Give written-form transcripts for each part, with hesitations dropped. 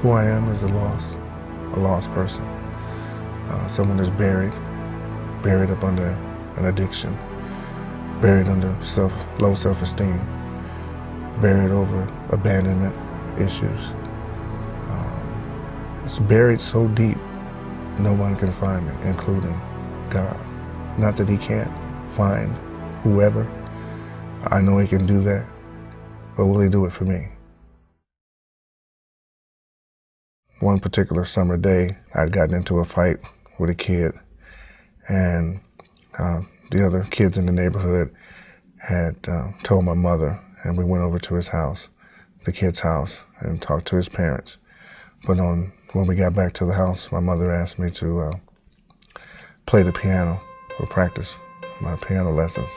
Who I am is a lost person. Someone that's buried up under an addiction, buried under low self-esteem, buried over abandonment issues. It's buried so deep, no one can find me, including God. Not that he can't find whoever. I know he can do that, but will he do it for me? One particular summer day, I'd gotten into a fight with a kid, and the other kids in the neighborhood had told my mother, and we went over to his house, the kid's house, and talked to his parents. But when we got back to the house, my mother asked me to play the piano or practice my piano lessons.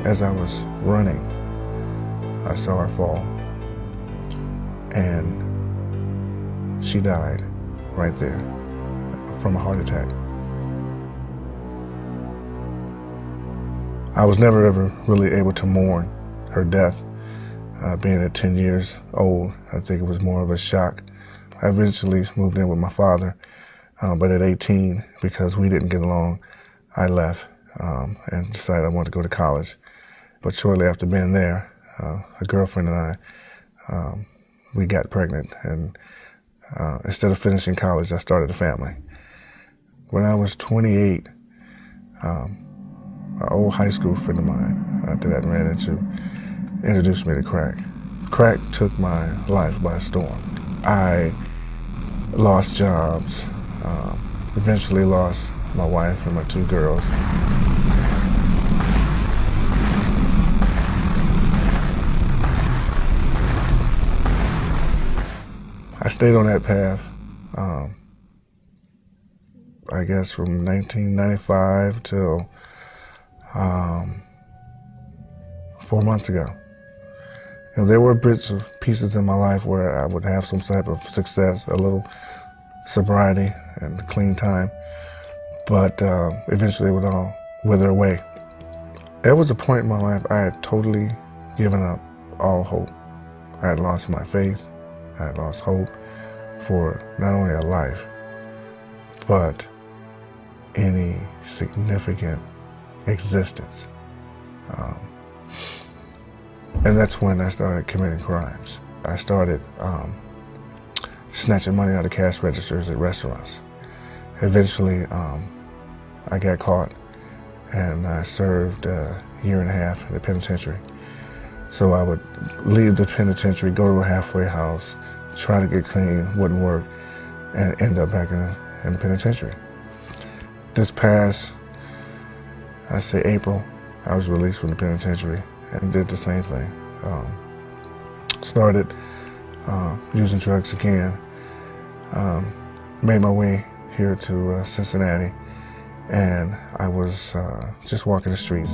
As I was running, I saw her fall, and she died right there from a heart attack. I was never ever really able to mourn her death. Being at 10 years old, I think it was more of a shock. I eventually moved in with my father, but at 18, because we didn't get along, I left and decided I wanted to go to college. But shortly after being there, a girlfriend and I, we got pregnant, and instead of finishing college, I started a family. When I was 28, an old high school friend of mine that I ran into introduced me to crack. Crack took my life by storm. I lost jobs, eventually lost my wife and my 2 girls. I stayed on that path, I guess from 1995 till 4 months ago. You know, there were bits of pieces in my life where I would have some type of success, a little sobriety and clean time, but eventually it would all wither away. There was a point in my life I had totally given up all hope. I had lost my faith. I had lost hope for not only a life, but any significant existence. And that's when I started committing crimes. I started snatching money out of cash registers at restaurants. Eventually, I got caught, and I served a year and a half in the penitentiary. So I would leave the penitentiary, go to a halfway house, try to get clean, wouldn't work, and end up back in the penitentiary. This past, I say April, I was released from the penitentiary and did the same thing. Started using drugs again, made my way here to Cincinnati, and I was just walking the streets.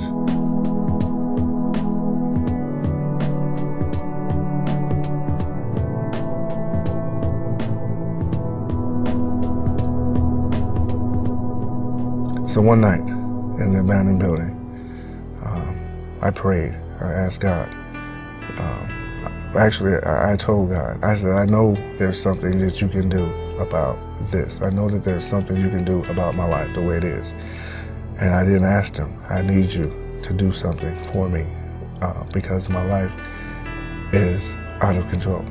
So one night in the abandoned building, I prayed. I asked God. Actually, I told God, I said, I know there's something that you can do about this. I know that there's something you can do about my life the way it is. And I didn't ask him, I need you to do something for me because my life is out of control.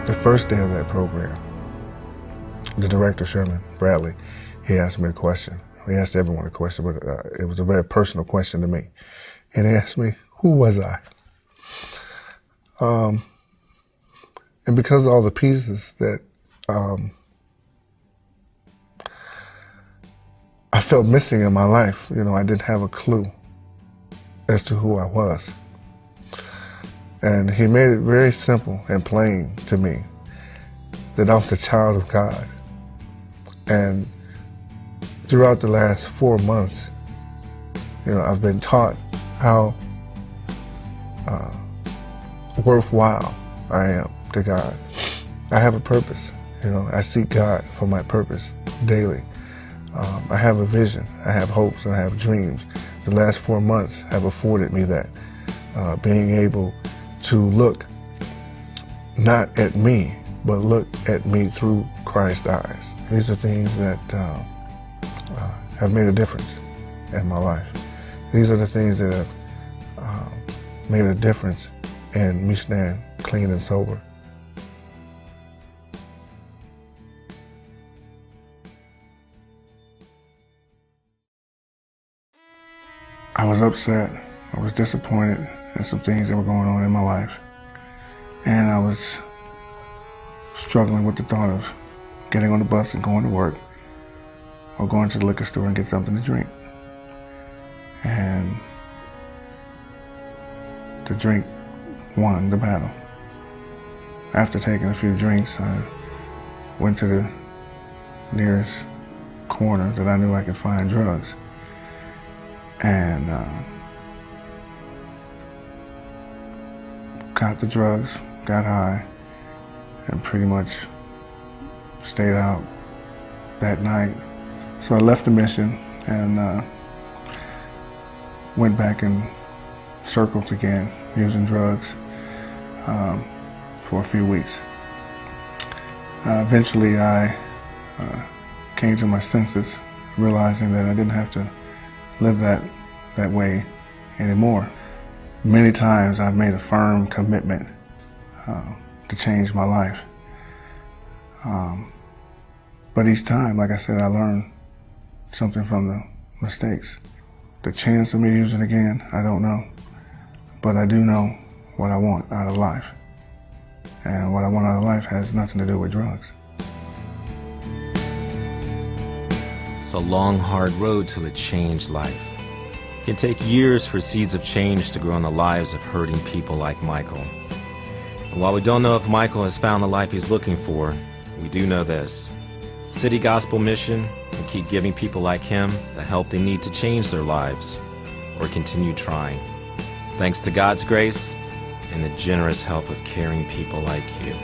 The first day of that program, the director, Sherman Bradley, he asked me a question. He asked everyone a question, but it was a very personal question to me. And he asked me, who was I? And because of all the pieces that I felt missing in my life, you know, I didn't have a clue as to who I was. And he made it very simple and plain to me. that I'm the child of God. And throughout the last 4 months, I've been taught how worthwhile I am to God. I have a purpose. I seek God for my purpose daily. I have a vision. I have hopes and I have dreams. The last 4 months have afforded me that. Being able to look not at me, but look at me through Christ's eyes. These are things that have made a difference in my life. These are the things that have made a difference in me staying clean and sober. I was upset. I was disappointed in some things that were going on in my life. And I was struggling with the thought of getting on the bus and going to work, or going to the liquor store and get something to drink. And the drink won the battle. After taking a few drinks, I went to the nearest corner that I knew I could find drugs. And got the drugs, got high, and pretty much stayed out that night. So I left the mission and went back in circles again, using drugs for a few weeks. Eventually I came to my senses, realizing that I didn't have to live that way anymore. Many times I've made a firm commitment to change my life. But each time, like I said, I learned something from the mistakes. The chance of me using again, I don't know. But I do know what I want out of life. And what I want out of life has nothing to do with drugs. It's a long, hard road to a changed life. It can take years for seeds of change to grow in the lives of hurting people like Michael. And while we don't know if Michael has found the life he's looking for, we do know this. City Gospel Mission will keep giving people like him the help they need to change their lives or continue trying. Thanks to God's grace and the generous help of caring people like you.